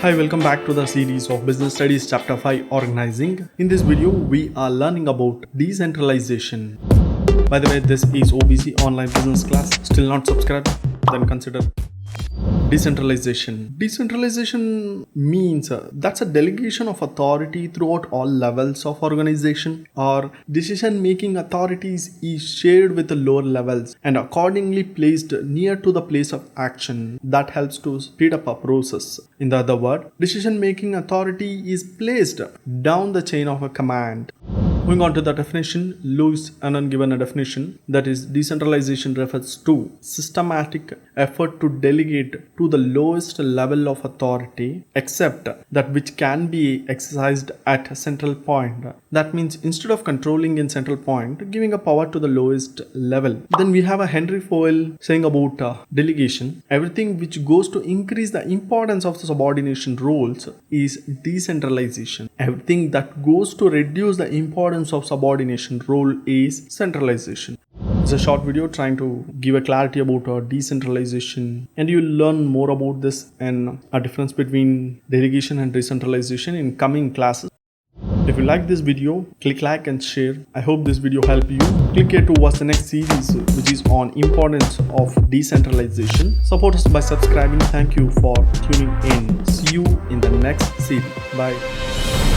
Hi, welcome back to the series of Business Studies Chapter 5 Organizing. In this video, we are learning about decentralization. By the way, this is OBC online business class. Still not subscribed? Then consider decentralization. Decentralization means that's a delegation of authority throughout all levels of organization, or decision-making authorities is shared with the lower levels and accordingly placed near to the place of action. That helps to speed up a process. In the other word, decision-making authority is placed down the chain of a command. Moving on to the definition, Lewis Annan given a definition, that is, decentralization refers to systematic effort to delegate to the lowest level of authority except that which can be exercised at a central point. That means instead of controlling in central point, giving a power to the lowest level. Then we have a Henry Fowell saying about delegation. Everything which goes to increase the importance of the subordination roles is decentralization. Everything that goes to reduce the importance of subordination role is centralization. It's a short video trying to give a clarity about decentralization, and you'll learn more about this and a difference between delegation and decentralization in coming classes. If you like this video, click like and share. I hope this video helped you. Click here to watch the next series, which is on importance of decentralization. Support us by subscribing. Thank you for tuning in. See you in the next series. Bye.